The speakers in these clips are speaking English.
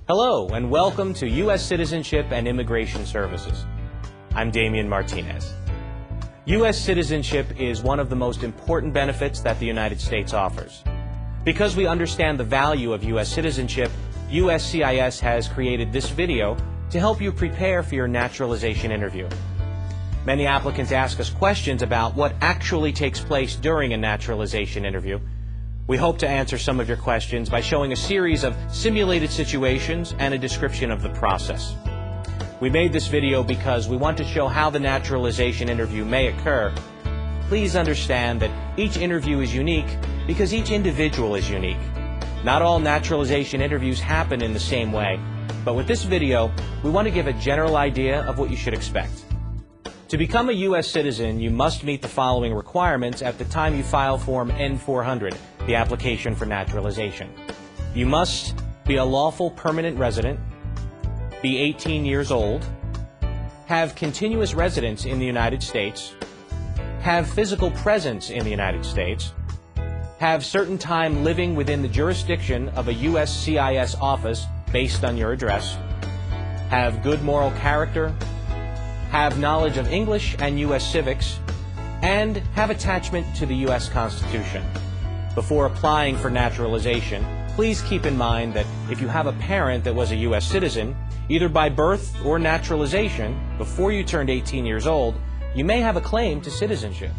Hello, and welcome to U.S. Citizenship and Immigration Services. I'm Damian Martinez. U.S. citizenship is one of the most important benefits that the United States offers. Because we understand the value of U.S. citizenship, USCIS has created this video to help you prepare for your naturalization interview. Many applicants ask us questions about what actually takes place during a naturalization interview. We hope to answer some of your questions by showing a series of simulated situations and a description of the process. We made this video because we want to show how the naturalization interview may occur. Please understand that each interview is unique because each individual is unique. Not all naturalization interviews happen in the same way, but with this video, we want to give a general idea of what you should expect. To become a U.S. citizen, you must meet the following requirements at the time you file Form N-400, the application for naturalization. You must be a lawful permanent resident, be 18 years old, have continuous residence in the United States, have physical presence in the United States, have certain time living within the jurisdiction of a USCIS office based on your address, have good moral character, have knowledge of English and U.S. civics, and have attachment to the U.S. Constitution. Before applying for naturalization, please keep in mind that if you have a parent that was a U.S. citizen, either by birth or naturalization, before you turned 18 years old, you may have a claim to citizenship.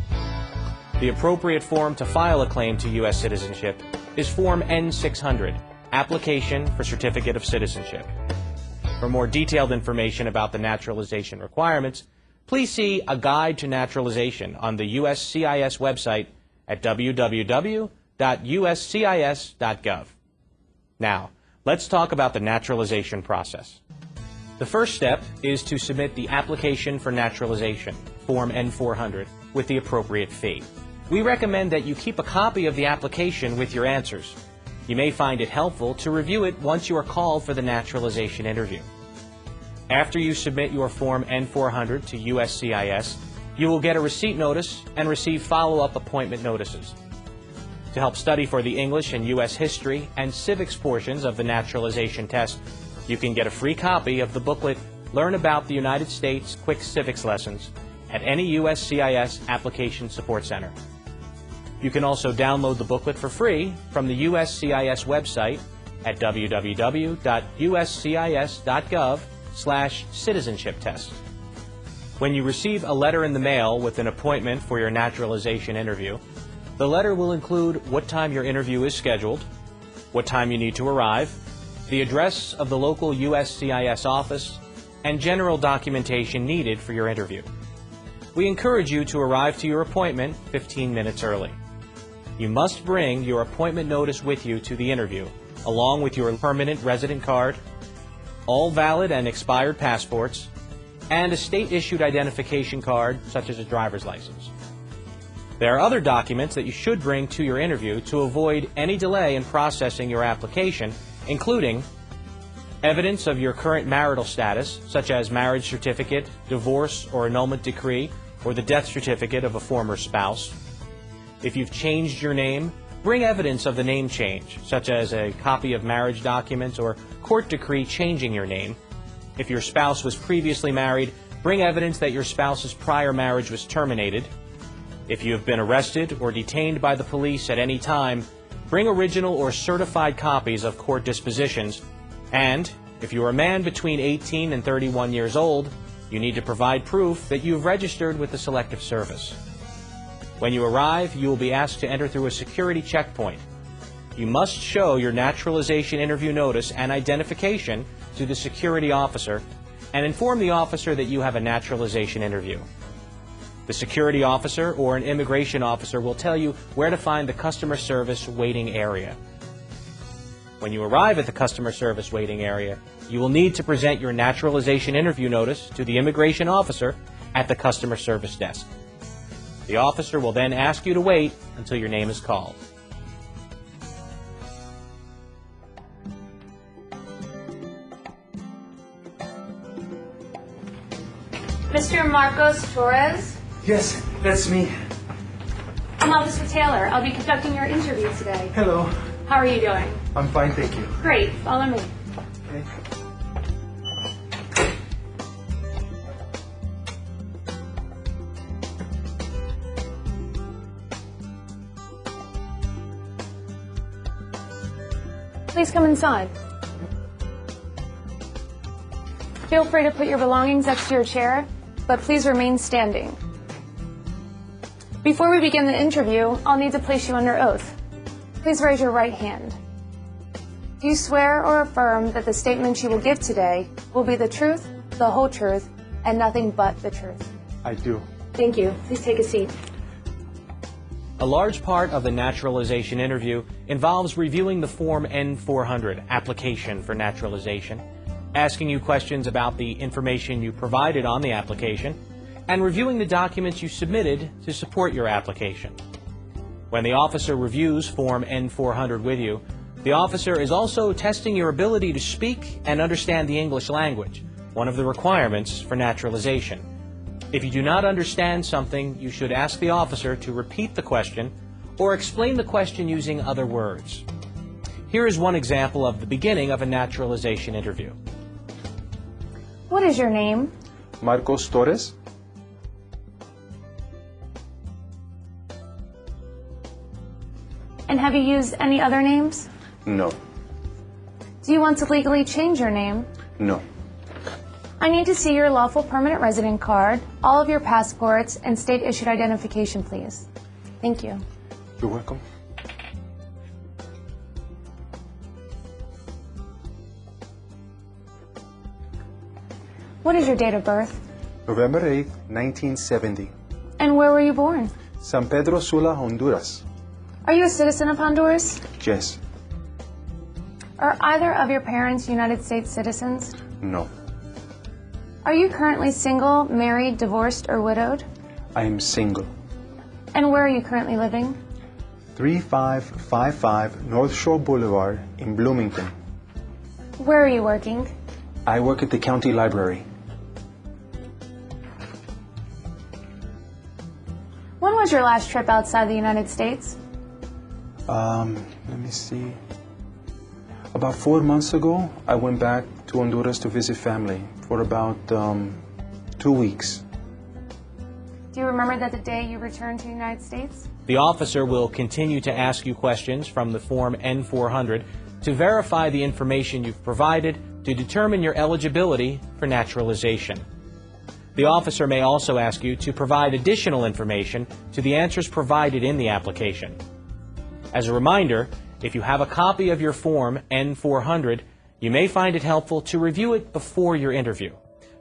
The appropriate form to file a claim to U.S. citizenship is Form N-600, Application for Certificate of Citizenship. For more detailed information about the naturalization requirements, please see A Guide to Naturalization on the USCIS website at www.uscis.gov. Now, let's talk about the naturalization process. The first step is to submit the application for naturalization, Form N-400, with the appropriate fee. We recommend that you keep a copy of the application with your answers. You may find it helpful to review it once you are called for the naturalization interview. After you submit your Form N-400 to USCIS, you will get a receipt notice and receive follow-up appointment notices. To help study for the English and U.S. history and civics portions of the naturalization test, you can get a free copy of the booklet Learn About the United States Quick Civics Lessons at any USCIS Application Support Center. You can also download the booklet for free from the USCIS website at www.uscis.gov/citizenship test. When you receive a letter in the mail with an appointment for your naturalization interview, the letter will include what time your interview is scheduled, what time you need to arrive, the address of the local USCIS office, and general documentation needed for your interview. We encourage you to arrive to your appointment 15 minutes early. You must bring your appointment notice with you to the interview, along with your permanent resident card, all valid and expired passports, and a state-issued identification card, such as a driver's license. There are other documents that you should bring to your interview to avoid any delay in processing your application, including evidence of your current marital status, such as marriage certificate, divorce or annulment decree, or the death certificate of a former spouse. If you've changed your name, bring evidence of the name change, such as a copy of marriage documents or court decree changing your name. If your spouse was previously married, bring evidence that your spouse's prior marriage was terminated. If you have been arrested or detained by the police at any time, bring original or certified copies of court dispositions. And if you are a man between 18 and 31 years old, you need to provide proof that you have registered with the Selective Service. When you arrive, you will be asked to enter through a security checkpoint. You must show your naturalization interview notice and identification to the security officer and inform the officer that you have a naturalization interview. The security officer or an immigration officer will tell you where to find the customer service waiting area. When you arrive at the customer service waiting area, you will need to present your naturalization interview notice to the immigration officer at the customer service desk. The officer will then ask you to wait until your name is called. Mr. Marcos Torres? Yes, that's me. I'm Officer Taylor. I'll be conducting your interview today. Hello. How are you doing? I'm fine, thank you. Great. Follow me. Okay. Please come inside. Feel free to put your belongings next to your chair, but please remain standing. Before we begin the interview, I'll need to place you under oath. Please raise your right hand. Do you swear or affirm that the statements you will give today will be the truth, the whole truth, and nothing but the truth? I do. Thank you. Please take a seat. A large part of the naturalization interview involves reviewing the Form N-400, Application for Naturalization, asking you questions about the information you provided on the application, and reviewing the documents you submitted to support your application. When the officer reviews Form N-400 with you, the officer is also testing your ability to speak and understand the English language, one of the requirements for naturalization. If you do not understand something, you should ask the officer to repeat the question or explain the question using other words. Here is one example of the beginning of a naturalization interview. What is your name? Marcos Torres. And have you used any other names? No. Do you want to legally change your name? No. I need to see your lawful permanent resident card, all of your passports, and state-issued identification, please. Thank you. You're welcome. What is your date of birth? November 8th, 1970. And where were you born? San Pedro Sula, Honduras. Are you a citizen of Honduras? Yes. Are either of your parents United States citizens? No. Are you currently single, married, divorced, or widowed? I am single. And where are you currently living? 3555 North Shore Boulevard in Bloomington. Where are you working? I work at the county library. When was your last trip outside the United States? Let me see. About 4 months ago, I went back to Honduras to visit family for about 2 weeks. Do you remember the day you returned to the United States? The officer will continue to ask you questions from the Form N-400 to verify the information you've provided to determine your eligibility for naturalization. The officer may also ask you to provide additional information to the answers provided in the application. As a reminder, if you have a copy of your Form N-400, you may find it helpful to review it before your interview.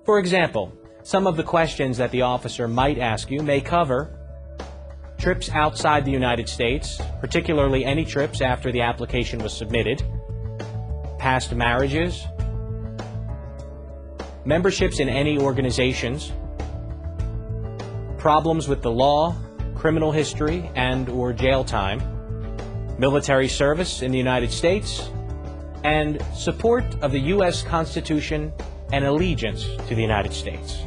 For example, some of the questions that the officer might ask you may cover trips outside the United States, particularly any trips after the application was submitted, past marriages, memberships in any organizations, problems with the law, criminal history and/or jail time, military service in the United States, and support of the U.S. Constitution and allegiance to the United States.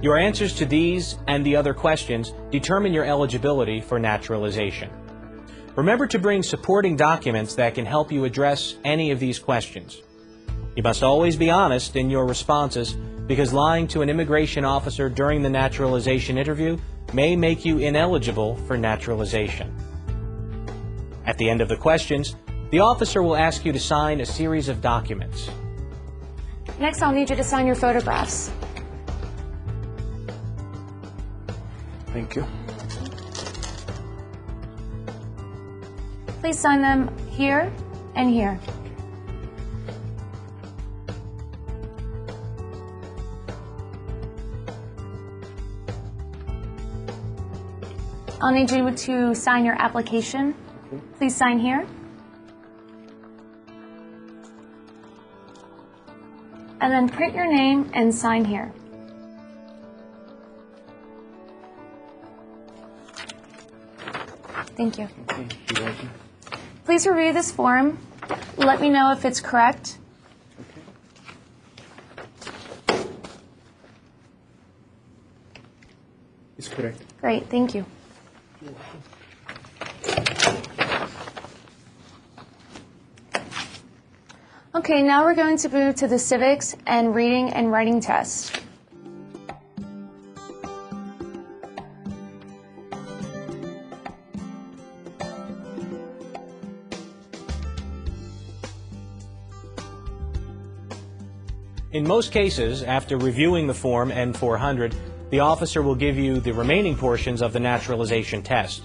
Your answers to these and the other questions determine your eligibility for naturalization. Remember to bring supporting documents that can help you address any of these questions. You must always be honest in your responses because lying to an immigration officer during the naturalization interview may make you ineligible for naturalization. At the end of the questions, the officer will ask you to sign a series of documents. Next, I'll need you to sign your photographs. Thank you. Please sign them here and here. I'll need you to sign your application. Please sign here. And then print your name and sign here. Thank you. Okay, you're welcome. Please review this form. Let me know if it's correct. Okay. It's correct. Great, thank you. Okay, now we're going to move to the civics and reading and writing test. In most cases, after reviewing the Form N-400, the officer will give you the remaining portions of the naturalization test: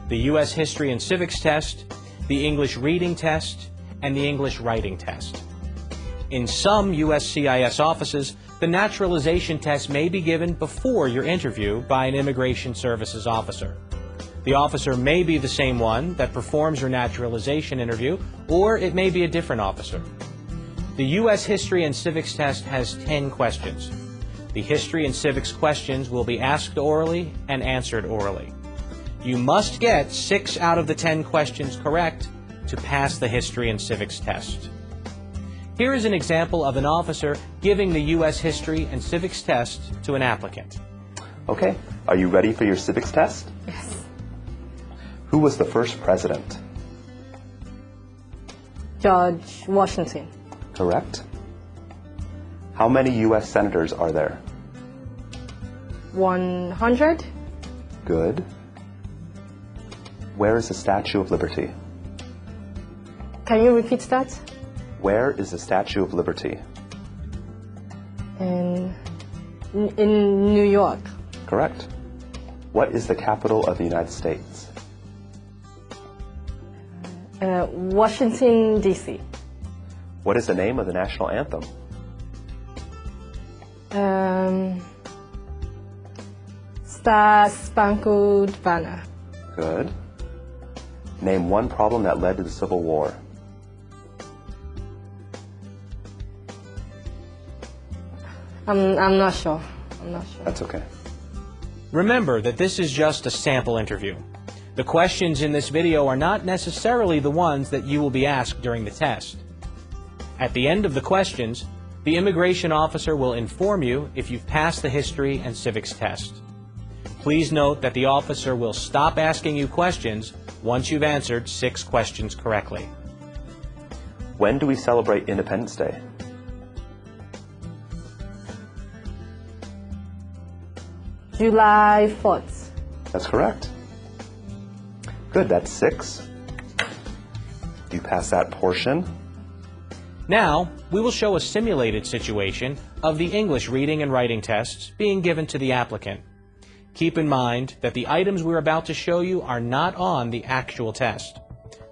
the U.S. History and Civics test, the English Reading test, and the English Writing test. In some USCIS offices, the naturalization test may be given before your interview by an Immigration Services officer. The officer may be the same one that performs your naturalization interview, or it may be a different officer. The U.S. History and Civics test has 10 questions. The History and Civics questions will be asked orally and answered orally. You must get 6 out of the 10 questions correct to pass the History and Civics test. Here is an example of an officer giving the U.S. History and Civics test to an applicant. Okay, are you ready for your civics test? Yes. Who was the first president? George Washington. Correct. How many U.S. senators are there? 100. Good. Where is the Statue of Liberty? Can you repeat that? Where is the Statue of Liberty? In New York. Correct. What is the capital of the United States? Washington, D.C. What is the name of the national anthem? Star Spangled Banner. Good. Name one problem that led to the Civil War. I'm not sure. That's okay. Remember that this is just a sample interview. The questions in this video are not necessarily the ones that you will be asked during the test. At the end of the questions, the immigration officer will inform you if you've passed the History and Civics test. Please note that the officer will stop asking you questions once you've answered 6 questions correctly. When do we celebrate Independence Day? July 4th. That's correct. Good, that's 6. You pass that portion. Now, we will show a simulated situation of the English reading and writing tests being given to the applicant. Keep in mind that the items we're about to show you are not on the actual test.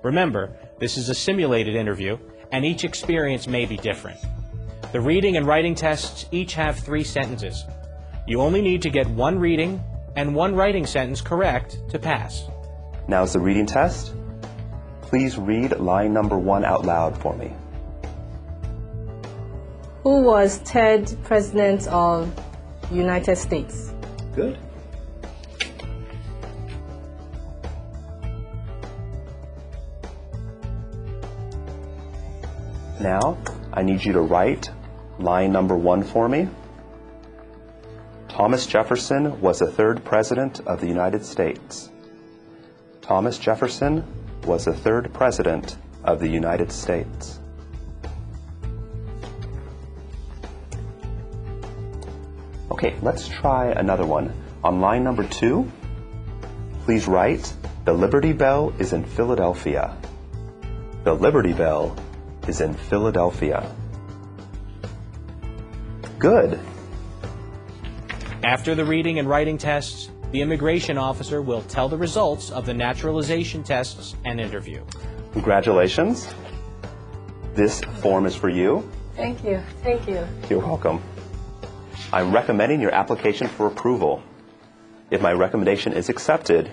Remember, this is a simulated interview, and each experience may be different. The reading and writing tests each have 3 sentences. You only need to get 1 reading and 1 writing sentence correct to pass. Now is the reading test. Please read line number 1 out loud for me. Who was 3rd President of United States? Good. Now, I need you to write line number 1 for me. Thomas Jefferson was the 3rd President of the United States. Thomas Jefferson was the 3rd President of the United States. Okay, let's try another one. On line number 2, please write, the Liberty Bell is in Philadelphia. The Liberty Bell is in Philadelphia. Good. After the reading and writing tests, the immigration officer will tell the results of the naturalization tests and interview. Congratulations. This form is for you. Thank you. Thank you. You're welcome. I'm recommending your application for approval. If my recommendation is accepted,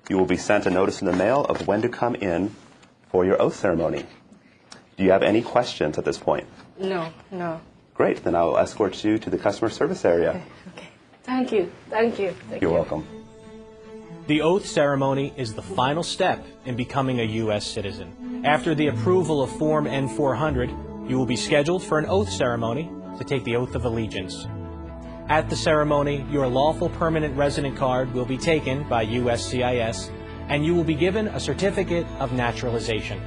you will be sent a notice in the mail of when to come in for your oath ceremony. Do you have any questions at this point? No. Great, then I will escort you to the customer service area. Okay. Thank you. You're welcome. The oath ceremony is the final step in becoming a U.S. citizen. After the approval of Form N-400, you will be scheduled for an oath ceremony to take the oath of allegiance. At the ceremony, your lawful permanent resident card will be taken by USCIS, and you will be given a certificate of naturalization.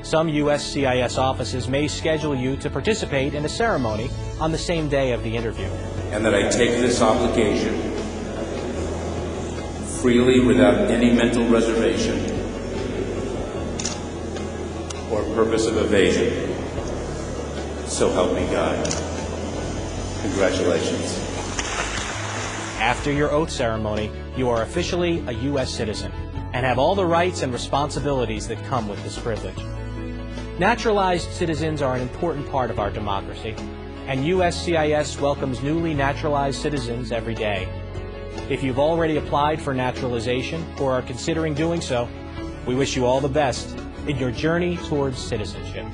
Some USCIS offices may schedule you to participate in a ceremony on the same day of the interview. And that I take this obligation freely without any mental reservation or purpose of evasion. So help me God. Congratulations. After your oath ceremony, you are officially a U.S. citizen and have all the rights and responsibilities that come with this privilege. Naturalized citizens are an important part of our democracy, and USCIS welcomes newly naturalized citizens every day. If you've already applied for naturalization or are considering doing so, we wish you all the best in your journey towards citizenship.